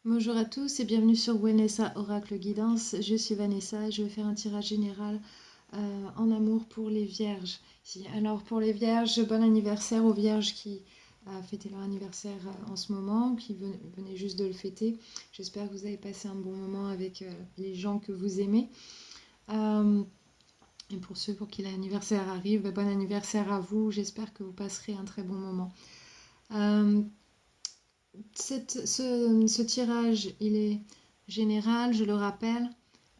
Bonjour à tous et bienvenue sur Vanessa Oracle Guidance. Je suis Vanessa et je vais faire un tirage général en amour pour les vierges. Alors pour les vierges, bon anniversaire aux vierges qui fêtaient leur anniversaire en ce moment, qui venaient juste de le fêter. J'espère que vous avez passé un bon moment avec les gens que vous aimez. Euh, et pour ceux pour qui l'anniversaire arrive, bon anniversaire à vous. J'espère que vous passerez un très bon moment. Euh, ce tirage, il est général, je le rappelle.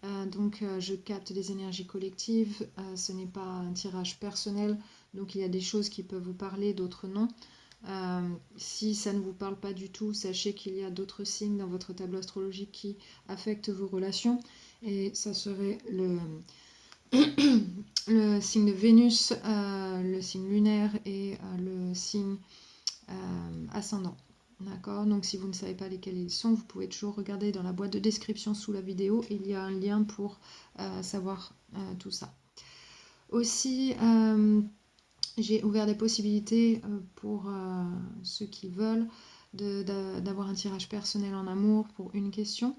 Je capte des énergies collectives. Ce n'est pas un tirage personnel. Donc, il y a des choses qui peuvent vous parler, d'autres non. Si ça ne vous parle pas du tout, sachez qu'il y a d'autres signes dans votre tableau astrologique qui affectent vos relations. Et ça serait le signe de Vénus, le signe lunaire et le signe ascendant. D'accord. Donc si vous ne savez pas lesquels ils sont, vous pouvez toujours regarder dans la boîte de description sous la vidéo. Il y a un lien pour savoir tout ça. Aussi, j'ai ouvert des possibilités pour ceux qui veulent d'avoir un tirage personnel en amour pour une question.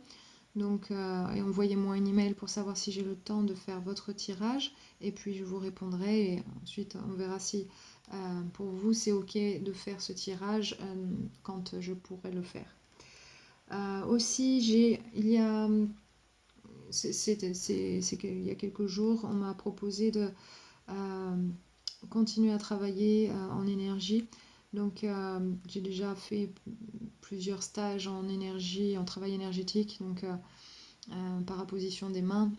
Donc, et envoyez-moi un email pour savoir si j'ai le temps de faire votre tirage. Et puis je vous répondrai. Et ensuite, on verra si pour vous c'est OK de faire ce tirage quand je pourrai le faire. Aussi, il y a, il y a quelques jours, on m'a proposé de continuer à travailler en énergie. Donc, j'ai déjà fait plusieurs stages en énergie, en travail énergétique. Donc, par apposition des mains.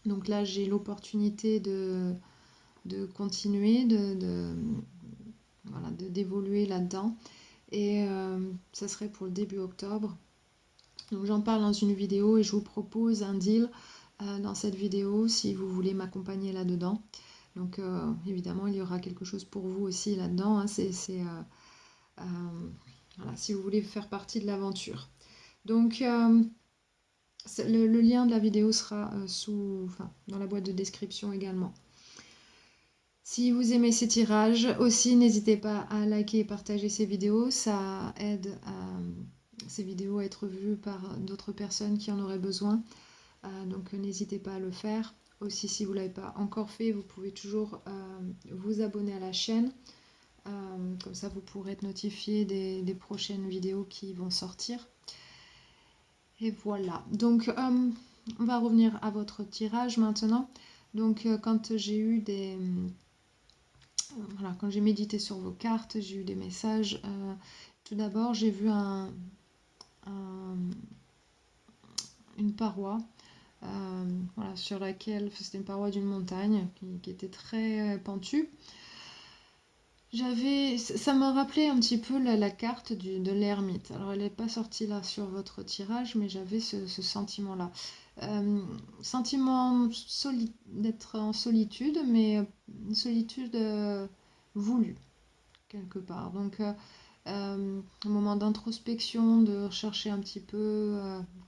Donc là, j'ai l'opportunité de continuer, voilà, d'évoluer là-dedans. Et ça serait pour le début octobre. Donc j'en parle dans une vidéo et je vous propose un deal dans cette vidéo si vous voulez m'accompagner là-dedans. Donc évidemment, il y aura quelque chose pour vous aussi là-dedans. Hein. Voilà, si vous voulez faire partie de l'aventure. Donc le lien de la vidéo sera dans la boîte de description également. Si vous aimez ces tirages, aussi n'hésitez pas à liker et partager ces vidéos. Ça aide ces vidéos à être vues par d'autres personnes qui en auraient besoin. Donc n'hésitez pas à le faire. Aussi, si vous ne l'avez pas encore fait, vous pouvez toujours vous abonner à la chaîne. Comme ça, vous pourrez être notifié des prochaines vidéos qui vont sortir. Et voilà. Donc, on va revenir à votre tirage maintenant. Donc, quand j'ai eu voilà, quand j'ai médité sur vos cartes, j'ai eu des messages. Tout d'abord, j'ai vu une paroi. Voilà, sur laquelle c'était une paroi d'une montagne qui était très pentue. Ça m'a rappelé un petit peu la carte de l'ermite. Alors elle n'est pas sortie là sur votre tirage, mais j'avais ce sentiment-là. Sentiment d'être en solitude, mais une solitude voulue, quelque part. Donc un moment d'introspection, de rechercher un petit peu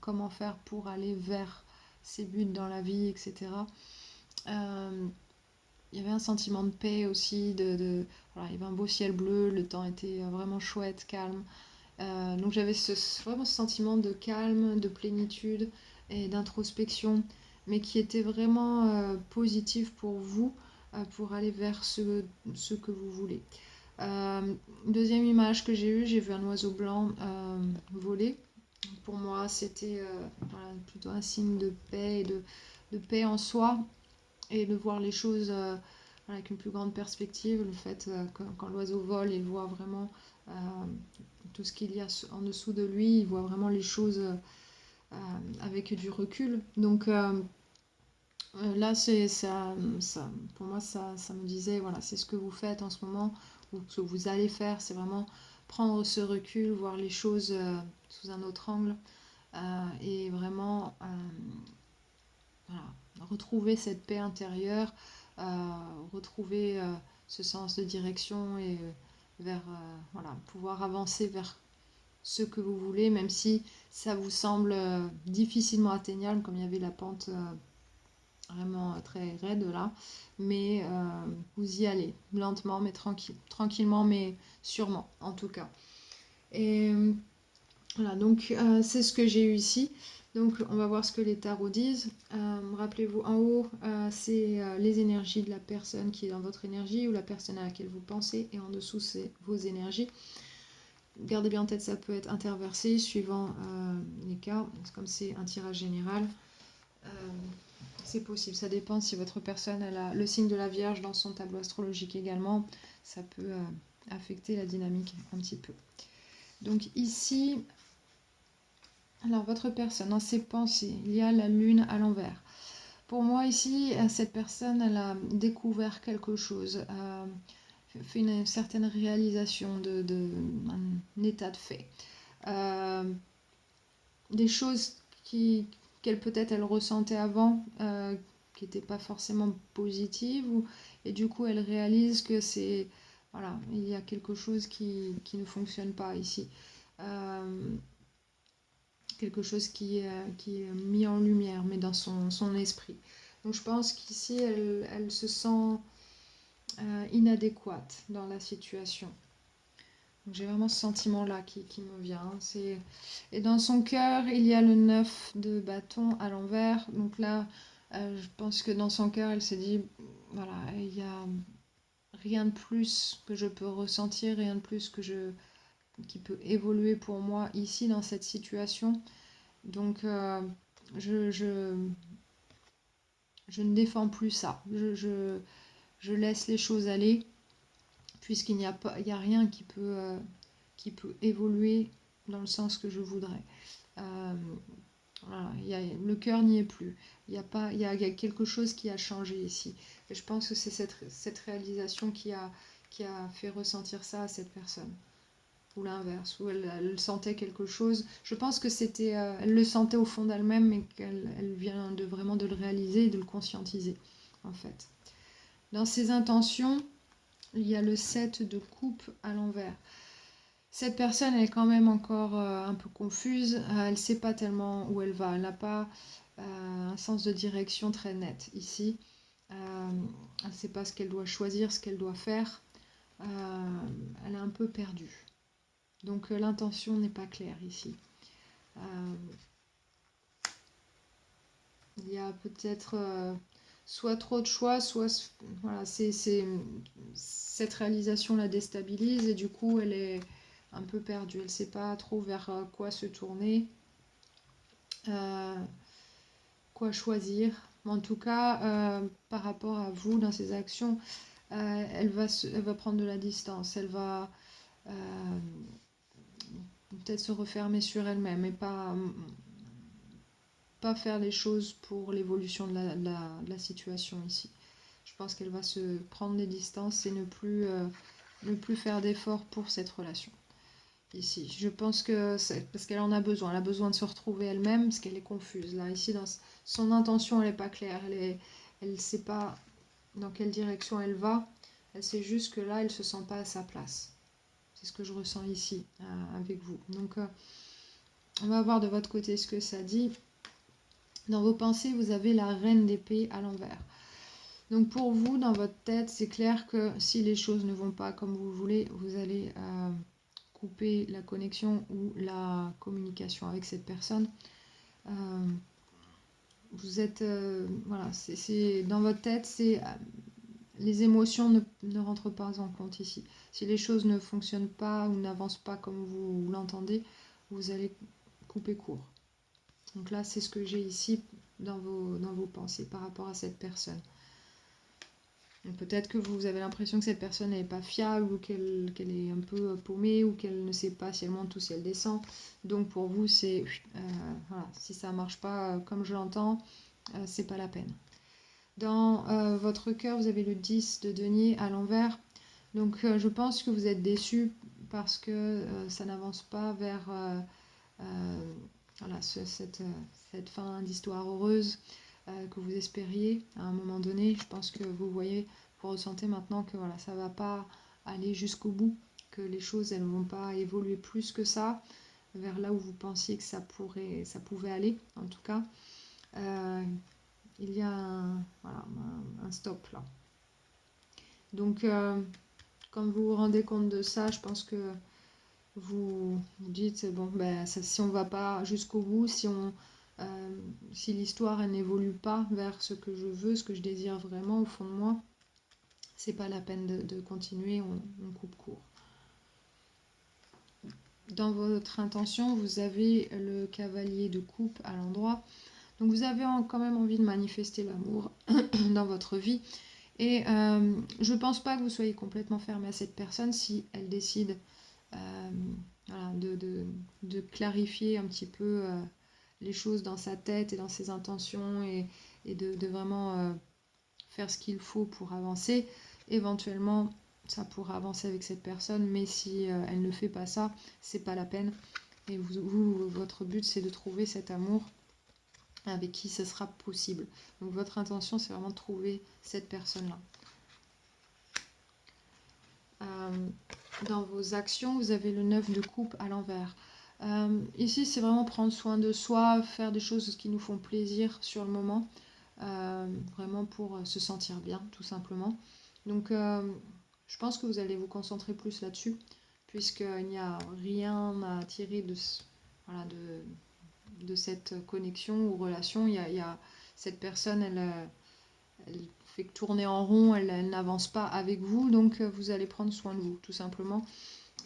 comment faire pour aller vers ses buts dans la vie, etc. Il y avait un sentiment de paix aussi, voilà, il y avait un beau ciel bleu, le temps était vraiment chouette, calme. Donc j'avais vraiment ce sentiment de calme, de plénitude et d'introspection, mais qui était vraiment positif pour vous, pour aller vers ce que vous voulez. Deuxième image que j'ai vu un oiseau blanc voler. Pour moi, c'était voilà, plutôt un signe de paix et de paix en soi et de voir les choses avec une plus grande perspective. Le fait que quand l'oiseau vole, il voit vraiment tout ce qu'il y a en dessous de lui, il voit vraiment les choses avec du recul. Donc là, pour moi, ça me disait, voilà, c'est ce que vous faites en ce moment, ou ce que vous allez faire, c'est vraiment prendre ce recul, voir les choses sous un autre angle, et vraiment voilà, retrouver cette paix intérieure, retrouver ce sens de direction et vers, voilà, pouvoir avancer vers ce que vous voulez, même si ça vous semble difficilement atteignable, comme il y avait la pente vraiment très raide là, mais vous y allez, lentement mais tranquillement mais sûrement en tout cas. Et Voilà, donc c'est ce que j'ai eu ici. Donc on va voir ce que les tarots disent. Rappelez-vous, en haut, c'est les énergies de la personne qui est dans votre énergie ou la personne à laquelle vous pensez. Et en dessous, c'est vos énergies. Gardez bien en tête, ça peut être interversé suivant les cas. Comme c'est un tirage général, euh, c'est possible. Ça dépend si votre personne a le signe de la Vierge dans son tableau astrologique également. Ça peut affecter la dynamique un petit peu. Donc ici, alors votre personne, dans ses pensées, il y a la lune à l'envers. Pour moi ici, cette personne, elle a découvert quelque chose, fait une certaine réalisation un état de fait. Des choses qu'elle peut-être elle ressentait avant, qui n'étaient pas forcément positives, et du coup elle réalise que c'est, voilà, il y a quelque chose qui ne fonctionne pas ici. Quelque chose qui est mis en lumière, mais dans son esprit. Donc je pense qu'ici, elle se sent inadéquate dans la situation. Donc j'ai vraiment ce sentiment-là qui me vient. Et dans son cœur, il y a le 9 de bâton à l'envers. Donc là, je pense que dans son cœur, elle s'est dit, voilà, il n'y a rien de plus que je peux ressentir, rien de plus qui peut évoluer pour moi ici dans cette situation. Donc je ne défends plus ça. Je laisse les choses aller, puisqu'il n'y a pas, il y a rien qui peut évoluer dans le sens que je voudrais. Euh, voilà, le cœur n'y est plus. Il y a quelque chose qui a changé ici. Et je pense que c'est cette réalisation qui a fait ressentir ça à cette personne. Ou l'inverse, où elle sentait quelque chose. Je pense que c'était, elle le sentait au fond d'elle-même, mais qu'elle vient vraiment de le réaliser et de le conscientiser, en fait. Dans ses intentions, il y a le 7 de coupe à l'envers. Cette personne elle est quand même encore un peu confuse, elle ne sait pas tellement où elle va, elle n'a pas un sens de direction très net ici. Elle ne sait pas ce qu'elle doit choisir, ce qu'elle doit faire. Elle est un peu perdue. Donc l'intention n'est pas claire ici. Il y a peut-être soit trop de choix, soit voilà, cette réalisation la déstabilise et du coup elle est un peu perdue. Elle ne sait pas trop vers quoi se tourner, quoi choisir. En tout cas, par rapport à vous dans ses actions, elle va prendre de la distance. Elle va peut-être se refermer sur elle-même et pas faire les choses pour l'évolution de la situation ici. Je pense qu'elle va se prendre des distances et ne plus faire d'efforts pour cette relation. Ici, je pense que c'est parce qu'elle en a besoin. Elle a besoin de se retrouver elle-même parce qu'elle est confuse. Là, ici, dans son intention, elle n'est pas claire. Elle ne sait pas dans quelle direction elle va. Elle sait juste que là, elle ne se sent pas à sa place. C'est ce que je ressens ici avec vous. Donc, on va voir de votre côté ce que ça dit. Dans vos pensées, vous avez la reine d'épée à l'envers. Donc pour vous, dans votre tête, c'est clair que si les choses ne vont pas comme vous voulez, vous allez couper la connexion ou la communication avec cette personne. Vous êtes... voilà, dans votre tête, les émotions ne rentrent pas en compte ici. Si les choses ne fonctionnent pas ou n'avancent pas comme vous l'entendez, vous allez couper court. Donc là, c'est ce que j'ai ici dans vos pensées par rapport à cette personne. Peut-être que vous avez l'impression que cette personne n'est pas fiable ou qu'elle est un peu paumée ou qu'elle ne sait pas si elle monte ou si elle descend. Donc pour vous, c'est voilà, si ça ne marche pas comme je l'entends, c'est pas la peine. Dans votre cœur, vous avez le 10 de denier à l'envers. Donc je pense que vous êtes déçu parce que ça n'avance pas vers voilà, cette fin d'histoire heureuse que vous espériez à un moment donné. Je pense que vous voyez, vous ressentez maintenant que voilà, ça ne va pas aller jusqu'au bout, que les choses elles ne vont pas évoluer plus que ça, vers là où vous pensiez que ça pouvait aller, en tout cas. Il y a un stop là. Donc, quand vous vous rendez compte de ça, je pense que vous dites, bon, ben, si on va pas jusqu'au bout, si l'histoire elle n'évolue pas vers ce que je veux, ce que je désire vraiment au fond de moi, c'est pas la peine de continuer, on coupe court. Dans votre intention, vous avez le cavalier de coupe à l'endroit. Donc vous avez quand même envie de manifester l'amour dans votre vie. Et je ne pense pas que vous soyez complètement fermé à cette personne si elle décide voilà, de clarifier un petit peu les choses dans sa tête et dans ses intentions et de vraiment faire ce qu'il faut pour avancer. Éventuellement, ça pourra avancer avec cette personne, mais si elle ne fait pas ça, c'est pas la peine. Et votre but, c'est de trouver cet amour avec qui ce sera possible. Donc votre intention, c'est vraiment de trouver cette personne-là. Dans vos actions, vous avez le 9 de coupe à l'envers. Ici, c'est vraiment prendre soin de soi, faire des choses qui nous font plaisir sur le moment, vraiment pour se sentir bien, tout simplement. Donc, je pense que vous allez vous concentrer plus là-dessus, puisqu'il n'y a rien à tirer voilà, de cette connexion ou relation. Cette personne, elle fait que tourner en rond, elle n'avance pas avec vous, donc vous allez prendre soin de vous, tout simplement.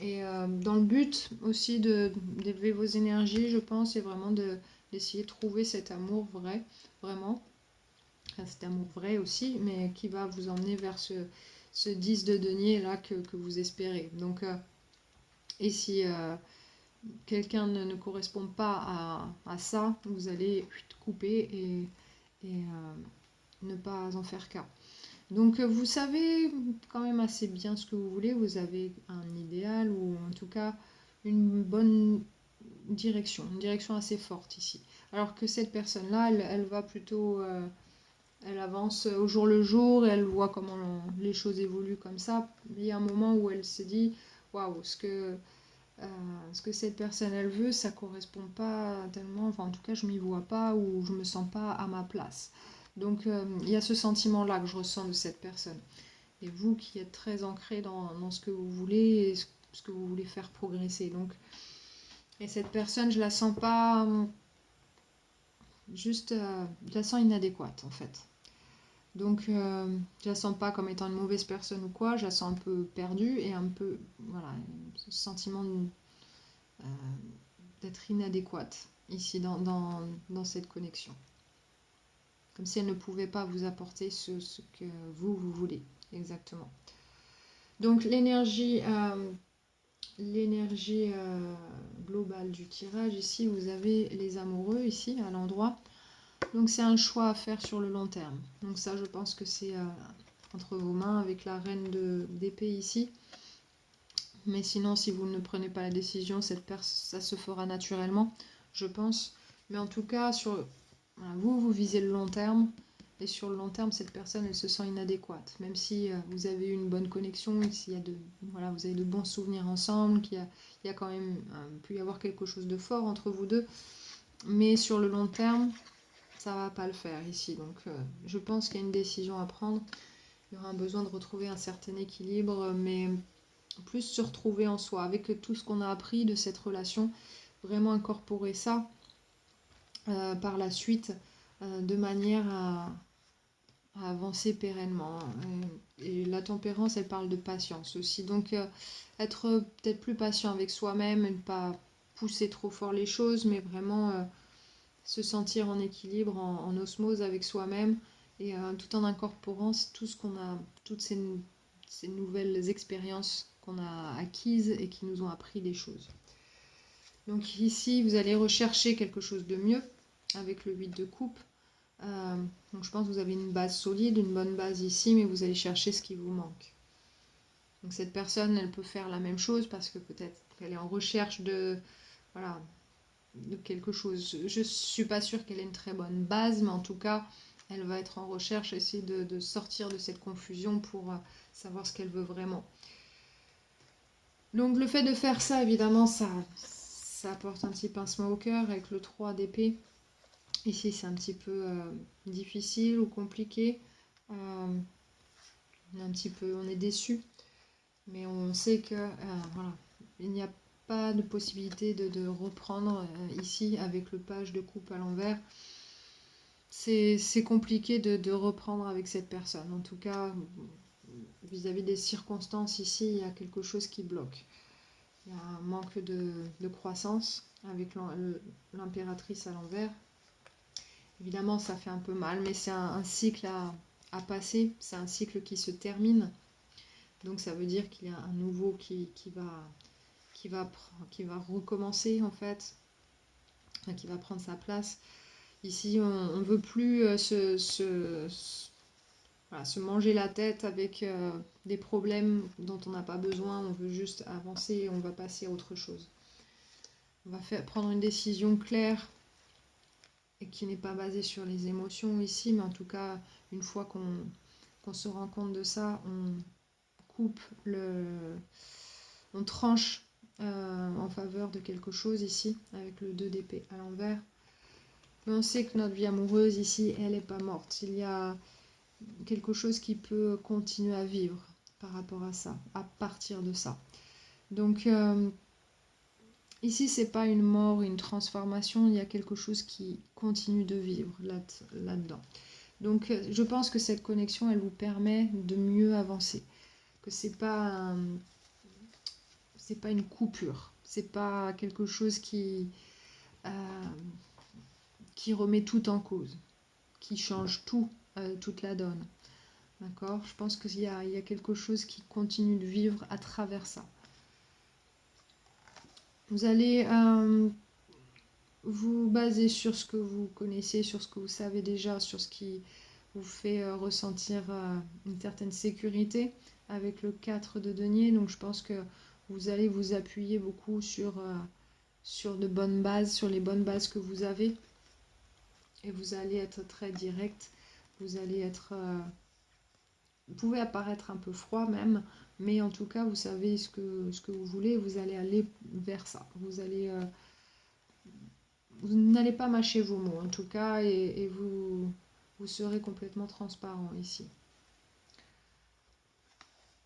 Et dans le but aussi d'élever vos énergies, je pense, c'est vraiment d'essayer de trouver cet amour vrai, vraiment. Enfin, cet amour vrai aussi, mais qui va vous emmener vers ce 10 de denier là que vous espérez. Donc, et si quelqu'un ne correspond pas à ça, vous allez couper et ne pas en faire cas. Donc vous savez quand même assez bien ce que vous voulez, vous avez un idéal ou en tout cas une bonne direction, une direction assez forte ici. Alors que cette personne-là, elle va plutôt, elle avance au jour le jour et elle voit comment les choses évoluent comme ça. Mais il y a un moment où elle se dit, waouh, ce que cette personne elle veut, ça correspond pas tellement, enfin en tout cas je m'y vois pas ou je me sens pas à ma place. Donc il y a ce sentiment-là que je ressens de cette personne. Et vous qui êtes très ancré dans ce que vous voulez et ce que vous voulez faire progresser. Donc, et cette personne, je la sens pas juste, je la sens inadéquate en fait. Donc je la sens pas comme étant une mauvaise personne ou quoi, je la sens un peu perdue et un peu, voilà, ce sentiment d'être inadéquate ici dans cette connexion. Comme si elle ne pouvait pas vous apporter ce que vous voulez exactement. Donc l'énergie globale du tirage, ici vous avez les amoureux ici à l'endroit. Donc c'est un choix à faire sur le long terme. Donc ça je pense que c'est entre vos mains avec la reine d'épée ici. Mais sinon si vous ne prenez pas la décision, ça se fera naturellement, je pense. Mais en tout cas, voilà, vous visez le long terme. Et sur le long terme, cette personne, elle se sent inadéquate. Même si vous avez une bonne connexion, voilà, vous avez de bons souvenirs ensemble, qu'il y a quand même, peut y avoir quelque chose de fort entre vous deux. Mais sur le long terme, ça va pas le faire ici. Donc je pense qu'il y a une décision à prendre. Il y aura un besoin de retrouver un certain équilibre, mais plus se retrouver en soi. Avec tout ce qu'on a appris de cette relation, vraiment incorporer ça par la suite de manière à avancer pérennement. Et la tempérance, elle parle de patience aussi. Donc, être peut-être plus patient avec soi-même et ne pas pousser trop fort les choses, mais vraiment se sentir en équilibre, en osmose avec soi-même, et tout en incorporant tout ce qu'on a, toutes ces nouvelles expériences qu'on a acquises et qui nous ont appris des choses. Donc ici, vous allez rechercher quelque chose de mieux avec le 8 de coupe. Donc je pense que vous avez une base solide, une bonne base ici, mais vous allez chercher ce qui vous manque. Donc cette personne, elle peut faire la même chose parce que peut-être qu'elle est en recherche voilà, de quelque chose. Je ne suis pas sûre qu'elle ait une très bonne base, mais en tout cas, elle va être en recherche, essayer de sortir de cette confusion pour savoir ce qu'elle veut vraiment. Donc le fait de faire ça, évidemment, ça apporte un petit pincement au cœur avec le 3 d'épée. Ici, c'est un petit peu difficile ou compliqué. On est déçu, mais on sait que voilà, il n'y a pas de possibilité de reprendre ici avec le page de coupe à l'envers. C'est compliqué de reprendre avec cette personne. En tout cas, vis-à-vis des circonstances ici, il y a quelque chose qui bloque. Il y a un manque de croissance avec l'impératrice à l'envers. Évidemment, ça fait un peu mal, mais c'est un cycle à passer. C'est un cycle qui se termine. Donc ça veut dire qu'il y a un nouveau qui va recommencer en fait, enfin, qui va prendre sa place. Ici, on ne veut plus voilà, se manger la tête avec des problèmes dont on n'a pas besoin. On veut juste avancer et on va passer à autre chose. On va prendre une décision claire et qui n'est pas basée sur les émotions ici, mais en tout cas, une fois qu'on se rend compte de ça, on coupe on tranche en faveur de quelque chose ici, avec le 2 d'épée à l'envers. Mais on sait que notre vie amoureuse ici, elle n'est pas morte. Il y a quelque chose qui peut continuer à vivre par rapport à ça, à partir de ça. Donc ici, c'est pas une mort, une transformation, il y a quelque chose qui continue de vivre là-dedans. Donc je pense que cette connexion, elle vous permet de mieux avancer. Que c'est pas une coupure, c'est pas quelque chose qui remet tout en cause, qui change tout, toute la donne. D'accord? Je pense qu'il y a quelque chose qui continue de vivre à travers ça. Vous allez vous baser sur ce que vous connaissez, sur ce que vous savez déjà, sur ce qui vous fait ressentir une certaine sécurité avec le 4 de denier. Donc je pense que vous allez vous appuyer beaucoup sur de bonnes bases, sur les bonnes bases que vous avez. Et vous allez être très direct. Vous allez être... vous pouvez apparaître un peu froid même, mais en tout cas, vous savez ce que vous voulez. Vous allez aller vers ça. Vous n'allez pas mâcher vos mots, en tout cas, et vous serez complètement transparent ici.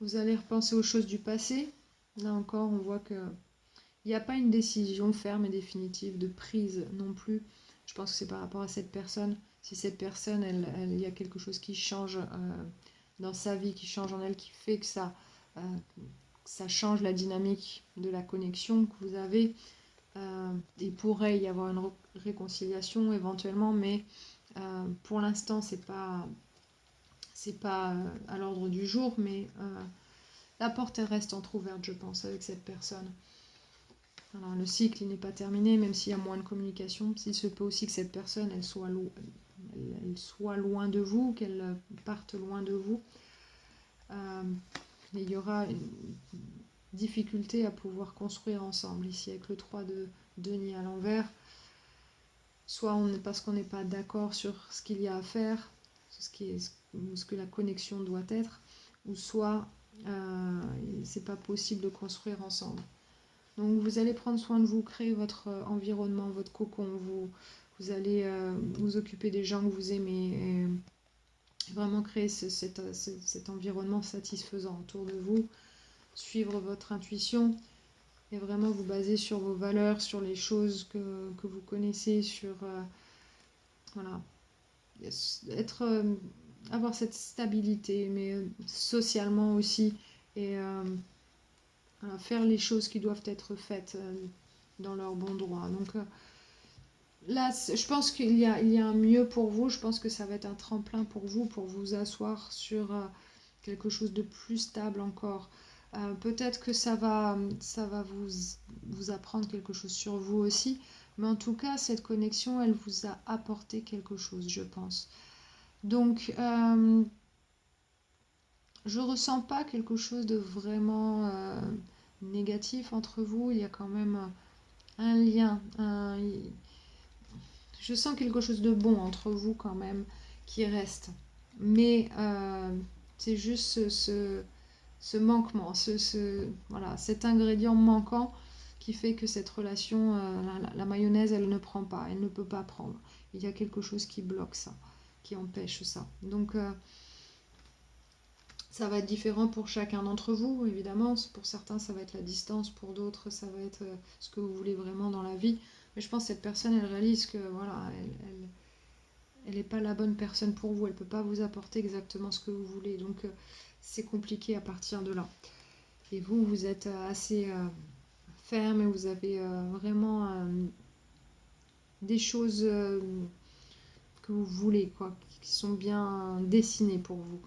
Vous allez repenser aux choses du passé. Là encore, on voit que il n'y a pas une décision ferme et définitive de prise non plus. Je pense que c'est par rapport à cette personne. Si cette personne, il y a quelque chose qui change dans sa vie, qui change en elle, qui fait que ça change la dynamique de la connexion que vous avez. Il pourrait y avoir une réconciliation éventuellement, mais pour l'instant, c'est pas à l'ordre du jour, mais la porte elle reste entrouverte, je pense, avec cette personne. Alors, le cycle n'est pas terminé, même s'il y a moins de communication. Il se peut aussi que cette personne elle soit loin de vous, qu'elle parte loin de vous. Il y aura une difficulté à pouvoir construire ensemble ici avec le 3 de denier à l'envers. Soit parce qu'on n'est pas d'accord sur ce qu'il y a à faire, ce que la connexion doit être, ou soit c'est pas possible de construire ensemble. Donc vous allez prendre soin de vous, créer votre environnement, votre cocon, vous allez vous occuper des gens que vous aimez, et vraiment créer cet environnement satisfaisant autour de vous, suivre votre intuition et vraiment vous baser sur vos valeurs, sur les choses que vous connaissez, sur voilà, avoir cette stabilité, mais socialement aussi, et voilà, faire les choses qui doivent être faites dans leur bon droit. Donc là, je pense qu'il y a un mieux pour vous. Je pense que ça va être un tremplin pour vous asseoir sur quelque chose de plus stable encore. Peut-être que ça va vous apprendre quelque chose sur vous aussi. Mais en tout cas, cette connexion, elle vous a apporté quelque chose, je pense. Donc, je ressens pas quelque chose de vraiment négatif entre vous. Il y a quand même un lien. Je sens quelque chose de bon entre vous quand même qui reste. Mais c'est juste ce manquement, voilà, cet ingrédient manquant qui fait que cette relation, la mayonnaise, elle ne prend pas, elle ne peut pas prendre. Il y a quelque chose qui bloque ça, qui empêche ça. Donc, Ça va être différent pour chacun d'entre vous, évidemment. Pour certains, ça va être la distance, pour d'autres, ça va être ce que vous voulez vraiment dans la vie. Mais je pense que cette personne, elle réalise que voilà, elle n'est pas la bonne personne pour vous. Elle ne peut pas vous apporter exactement ce que vous voulez. Donc, c'est compliqué à partir de là. Et vous, vous êtes assez ferme et vous avez vraiment des choses que vous voulez, quoi, qui sont bien dessinées pour vous.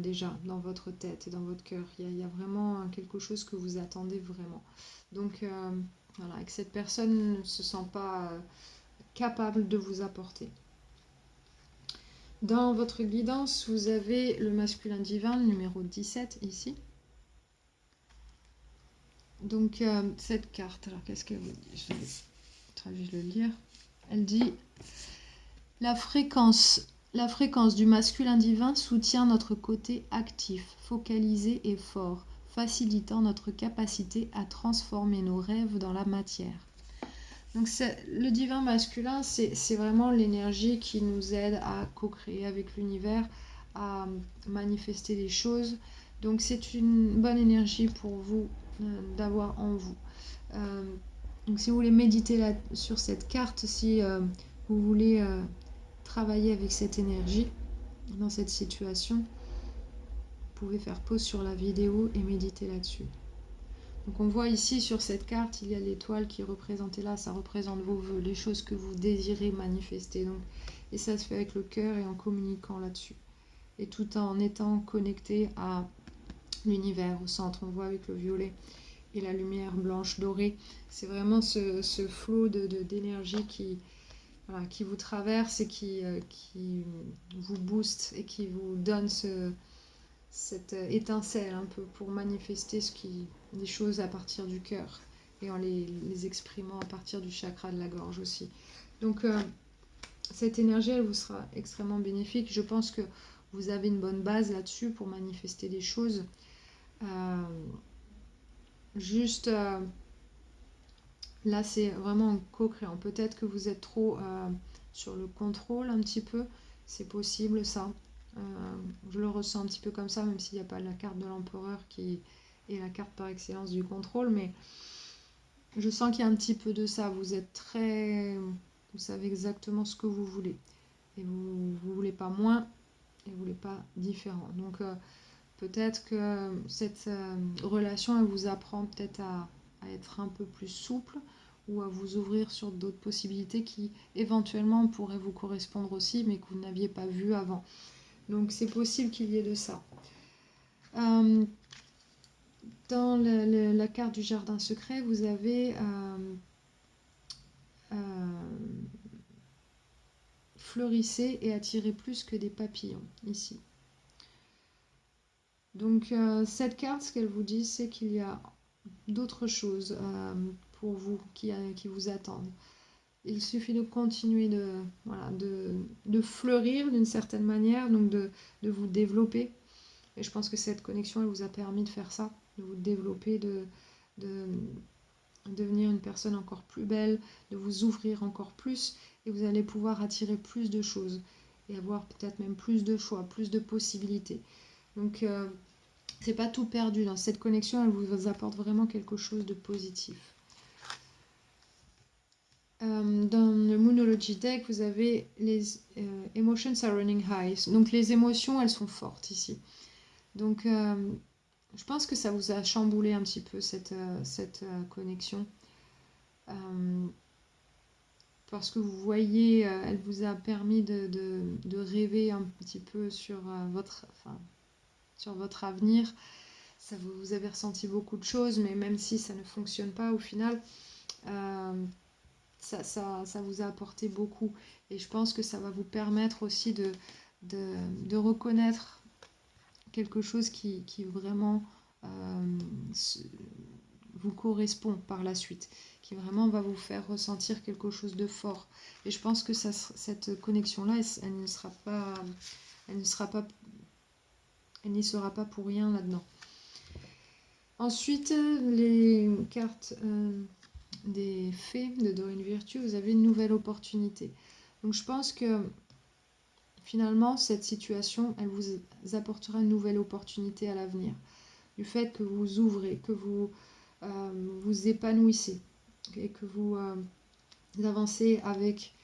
Déjà dans votre tête et dans votre cœur. Il y a vraiment quelque chose que vous attendez vraiment. Donc voilà, et que cette personne ne se sent pas capable de vous apporter. Dans votre guidance, vous avez le masculin divin, le numéro 17 ici. Donc cette carte, alors qu'est-ce qu'elle vous dit? Je vais le lire. Elle dit la fréquence du masculin divin soutient notre côté actif, focalisé et fort, facilitant notre capacité à transformer nos rêves dans la matière. Donc le divin masculin, c'est vraiment l'énergie qui nous aide à co-créer avec l'univers, à manifester des choses. Donc c'est une bonne énergie pour vous d'avoir en vous. Donc si vous voulez méditer sur cette carte, si vous voulez travailler avec cette énergie dans cette situation, vous pouvez faire pause sur la vidéo et méditer là-dessus. Donc on voit ici sur cette carte, il y a l'étoile qui est représentée là, ça représente vos vœux, les choses que vous désirez manifester. Donc, et ça se fait avec le cœur et en communiquant là-dessus. Et tout en étant connecté à l'univers, au centre, on voit avec le violet et la lumière blanche dorée. C'est vraiment ce flot d'énergie qui vous traverse et qui vous booste et qui vous donne cette étincelle un peu pour manifester des choses à partir du cœur et en les exprimant à partir du chakra de la gorge aussi. Donc cette énergie, elle vous sera extrêmement bénéfique. Je pense que vous avez une bonne base là-dessus pour manifester des choses. Là, c'est vraiment en co-créant. Peut-être que vous êtes trop sur le contrôle un petit peu. C'est possible, ça. Je le ressens un petit peu comme ça, même s'il n'y a pas la carte de l'empereur qui est la carte par excellence du contrôle. Mais je sens qu'il y a un petit peu de ça. Vous êtes très... Vous savez exactement ce que vous voulez. Et vous ne voulez pas moins et vous ne voulez pas différent. Donc, peut-être que cette relation, elle vous apprend peut-être à être un peu plus souple ou à vous ouvrir sur d'autres possibilités qui éventuellement pourraient vous correspondre aussi, mais que vous n'aviez pas vu avant. Donc c'est possible qu'il y ait de ça. Dans la carte du jardin secret, vous avez fleurissez et attirez plus que des papillons, ici. Donc cette carte, ce qu'elle vous dit, c'est qu'il y a d'autres choses pour vous qui vous attendent. Il suffit de continuer de fleurir d'une certaine manière, donc de vous développer. Et je pense que cette connexion, elle vous a permis de faire ça, de vous développer, de devenir une personne encore plus belle, de vous ouvrir encore plus, et vous allez pouvoir attirer plus de choses et avoir peut-être même plus de choix, plus de possibilités. Donc c'est pas tout perdu. Dans cette connexion, elle vous apporte vraiment quelque chose de positif. Dans le Moonology Deck, vous avez les Emotions are running high. Donc les émotions, elles sont fortes ici. Donc je pense que ça vous a chamboulé un petit peu cette connexion. Parce que vous voyez, elle vous a permis de rêver un petit peu sur votre avenir. Vous avez ressenti beaucoup de choses, mais même si ça ne fonctionne pas au final, ça vous a apporté beaucoup. Et je pense que ça va vous permettre aussi de reconnaître quelque chose qui vraiment vous correspond par la suite, qui vraiment va vous faire ressentir quelque chose de fort. Et je pense que cette connexion-là, elle n'y sera pas pour rien là-dedans. Ensuite, les cartes des fées de Doreen Virtue, vous avez une nouvelle opportunité. Donc je pense que finalement, cette situation, elle vous apportera une nouvelle opportunité à l'avenir. Du fait que vous ouvrez, que vous vous épanouissez et que vous avancez avec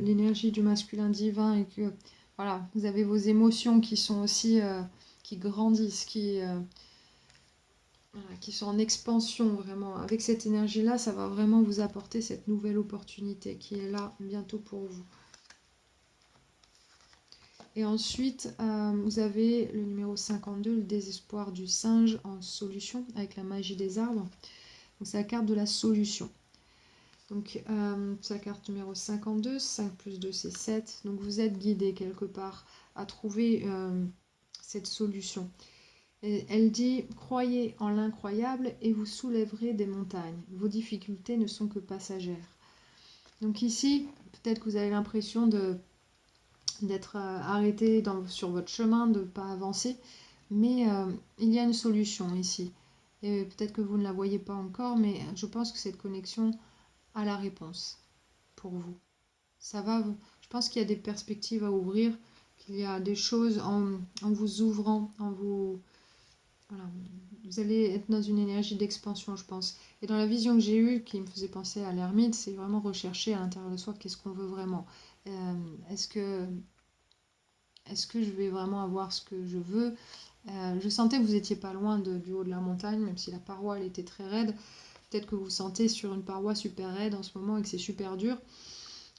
l'énergie du masculin divin et que voilà, vous avez vos émotions qui sont aussi qui grandissent, voilà, qui sont en expansion vraiment. Avec cette énergie-là, ça va vraiment vous apporter cette nouvelle opportunité qui est là bientôt pour vous. Et ensuite, vous avez le numéro 52, le désespoir du singe en solution avec la magie des arbres. Donc c'est la carte de la solution. Donc c'est la carte numéro 52, 5 plus 2 c'est 7. Donc vous êtes guidé quelque part à trouver cette solution. Et elle dit, croyez en l'incroyable et vous soulèverez des montagnes. Vos difficultés ne sont que passagères. Donc ici, peut-être que vous avez l'impression d'être arrêté sur votre chemin, de ne pas avancer, mais il y a une solution ici. Et peut-être que vous ne la voyez pas encore, mais je pense que cette connexion a la réponse pour vous. Ça va, je pense qu'il y a des perspectives à ouvrir, qu'il y a des choses en vous ouvrant, voilà, vous allez être dans une énergie d'expansion, je pense. Et dans la vision que j'ai eue, qui me faisait penser à l'ermite, c'est vraiment rechercher à l'intérieur de soi qu'est-ce qu'on veut vraiment. Est-ce que je vais vraiment avoir ce que je veux? Je sentais que vous n'étiez pas loin du haut de la montagne, même si la paroi elle était très raide. Peut-être que vous sentez sur une paroi super raide en ce moment et que c'est super dur.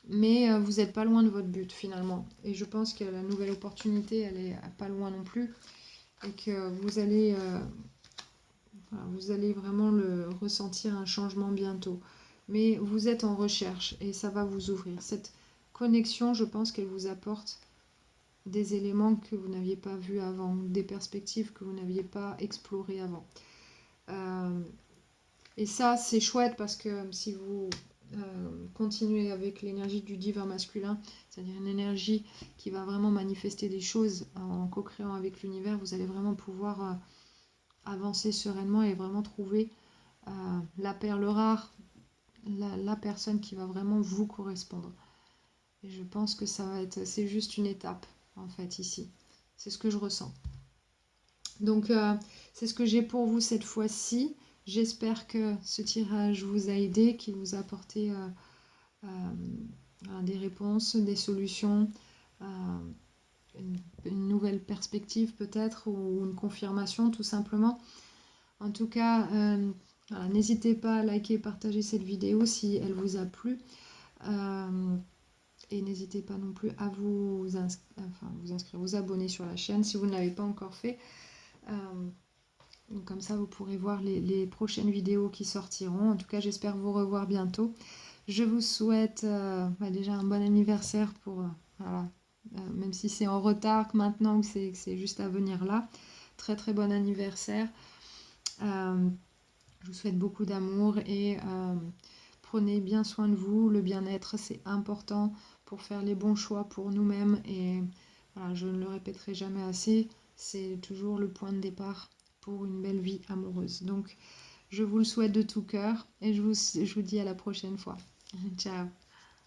Mais vous n'êtes pas loin de votre but finalement. Et je pense que la nouvelle opportunité, elle est pas loin non plus. Et que vous allez vraiment ressentir un changement bientôt. Mais vous êtes en recherche et ça va vous ouvrir. Cette connexion, je pense qu'elle vous apporte des éléments que vous n'aviez pas vus avant, des perspectives que vous n'aviez pas explorées avant. Et ça, c'est chouette parce que si vous continuez avec l'énergie du divin masculin, c'est-à-dire une énergie qui va vraiment manifester des choses en co-créant avec l'univers, vous allez vraiment pouvoir avancer sereinement et vraiment trouver la perle rare, la personne qui va vraiment vous correspondre. Et je pense que c'est juste une étape en fait ici. C'est ce que je ressens. Donc c'est ce que j'ai pour vous cette fois-ci. J'espère que ce tirage vous a aidé, qu'il vous a apporté des réponses, des solutions, une nouvelle perspective peut-être ou une confirmation tout simplement. En tout cas, voilà, n'hésitez pas à liker et partager cette vidéo si elle vous a plu. Et n'hésitez pas non plus à vous inscrire, vous abonner sur la chaîne si vous ne l'avez pas encore fait. Donc comme ça, vous pourrez voir les prochaines vidéos qui sortiront. En tout cas, j'espère vous revoir bientôt. Je vous souhaite déjà un bon anniversaire voilà, même si c'est en retard maintenant ou que c'est juste à venir là. Très très bon anniversaire. Je vous souhaite beaucoup d'amour et prenez bien soin de vous. Le bien-être, c'est important pour faire les bons choix pour nous-mêmes. Et voilà, je ne le répéterai jamais assez, c'est toujours le point de départ pour une belle vie amoureuse. Donc, je vous le souhaite de tout cœur et je vous dis à la prochaine fois. Ciao.